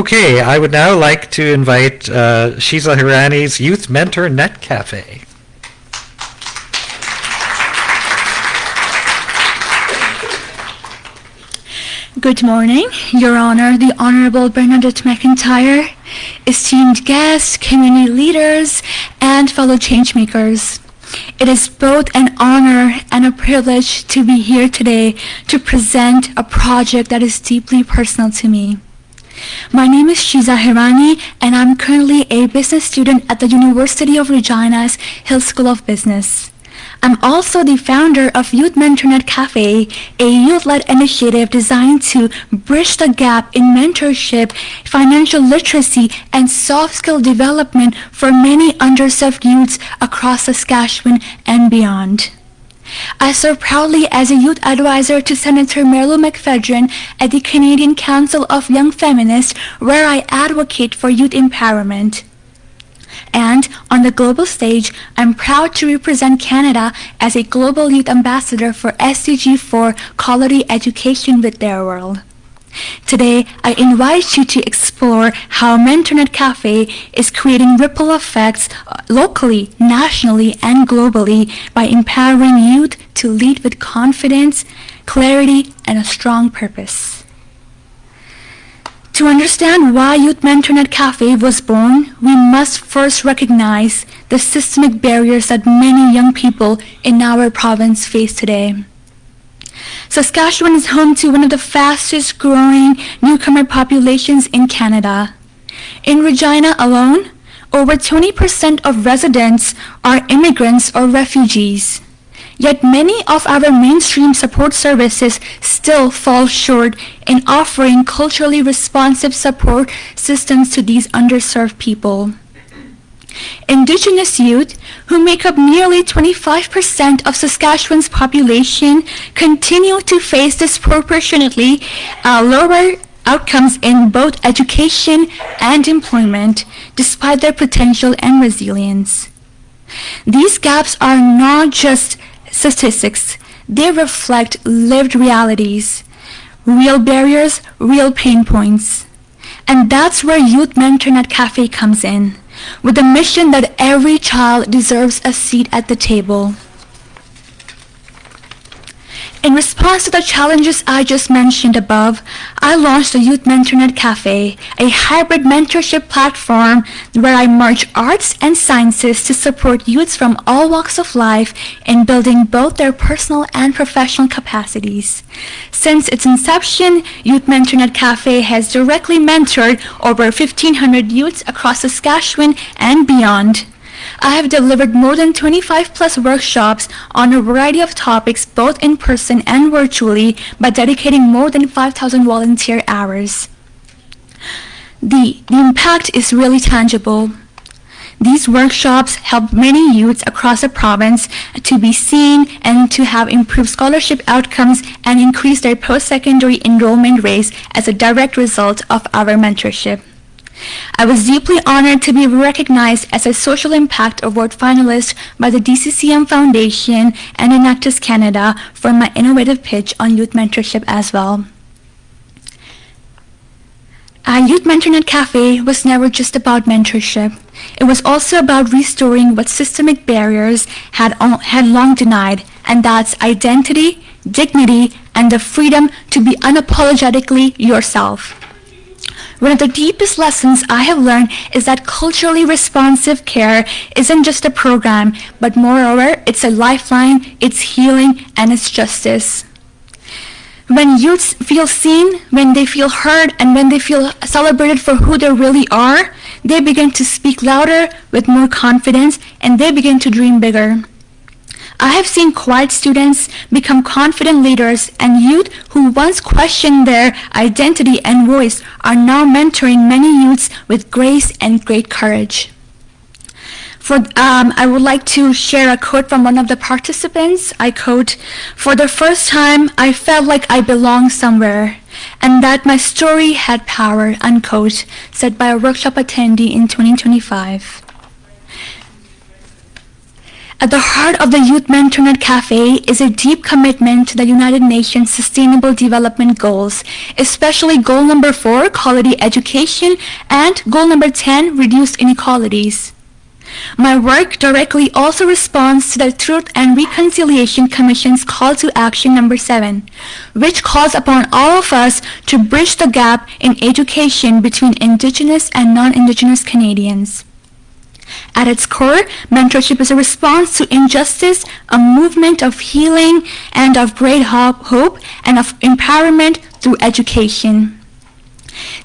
Okay, I would now like to invite Shiza Hirani's Youth Mentor Net Cafe. Good morning, Your Honor, the Honorable Bernadette McIntyre, esteemed guests, community leaders, and fellow changemakers. It is both an honor and a privilege to be here today to present a project that is deeply personal to me. My name is Shiza Hirani, and I'm currently a business student at the University of Regina's Hill School of Business. I'm also the founder of Youth Mentor Net Cafe, a youth-led initiative designed to bridge the gap in mentorship, financial literacy, and soft skill development for many underserved youths across Saskatchewan and beyond. I serve proudly as a youth advisor to Senator Merlo McPhedran at the Canadian Council of Young Feminists, where I advocate for youth empowerment. And on the global stage, I'm proud to represent Canada as a global youth ambassador for SDG 4 Quality Education with Their World. Today, I invite you to explore how MentorNet Cafe is creating ripple effects locally, nationally, and globally by empowering youth to lead with confidence, clarity, and a strong purpose. To understand why Youth MentorNet Cafe was born, we must first recognize the systemic barriers that many young people in our province face today. Saskatchewan is home to one of the fastest growing newcomer populations in Canada. In Regina alone, over 20% of residents are immigrants or refugees. Yet many of our mainstream support services still fall short in offering culturally responsive support systems to these underserved people. Indigenous youth, who make up nearly 25% of Saskatchewan's population, continue to face disproportionately lower outcomes in both education and employment, despite their potential and resilience. These gaps are not just statistics. They reflect lived realities, real barriers, real pain points. And that's where Youth MentorNet Cafe comes in, with the mission that every child deserves a seat at the table. In response to the challenges I just mentioned above, I launched the Youth MentorNet Cafe, a hybrid mentorship platform where I merge arts and sciences to support youths from all walks of life in building both their personal and professional capacities. Since its inception, Youth MentorNet Cafe has directly mentored over 1,500 youths across Saskatchewan and beyond. I have delivered more than 25 plus workshops on a variety of topics both in person and virtually by dedicating more than 5,000 volunteer hours. The impact is really tangible. These workshops help many youths across the province to be seen and to have improved scholarship outcomes and increase their post-secondary enrollment rates as a direct result of our mentorship. I was deeply honored to be recognized as a Social Impact Award finalist by the DCCM Foundation and Enactus Canada for my innovative pitch on youth mentorship as well. Youth MentorNet Cafe was never just about mentorship. It was also about restoring what systemic barriers had long denied, and that's identity, dignity, and the freedom to be unapologetically yourself. One of the deepest lessons I have learned is that culturally responsive care isn't just a program, but moreover, it's a lifeline, it's healing, and it's justice. When youths feel seen, when they feel heard, and when they feel celebrated for who they really are, they begin to speak louder with more confidence, and they begin to dream bigger. I have seen quiet students become confident leaders, and youth who once questioned their identity and voice are now mentoring many youths with grace and great courage. I would like to share a quote from one of the participants. I quote, "For the first time, I felt like I belonged somewhere, and that my story had power," unquote, said by a workshop attendee in 2025. At the heart of the Youth MentorNet Cafe is a deep commitment to the United Nations Sustainable Development Goals, especially goal number 4, quality education, and goal number 10, reduced inequalities. My work directly also responds to the Truth and Reconciliation Commission's call to action number 7, which calls upon all of us to bridge the gap in education between Indigenous and non-Indigenous Canadians. At its core, mentorship is a response to injustice, a movement of healing and of great hope and of empowerment through education.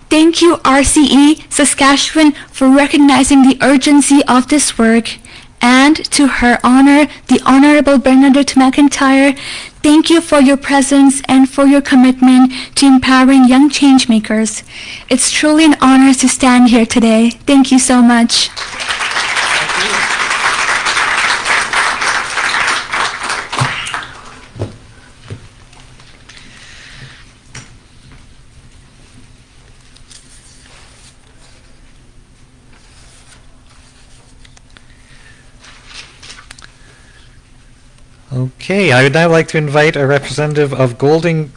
Thank you, RCE Saskatchewan, for recognizing the urgency of this work. And to Her Honor, the Honorable Bernadette McIntyre, thank you for your presence and for your commitment to empowering young changemakers. It's truly an honor to stand here today. Thank you so much. Okay, I would now like to invite a representative of Golden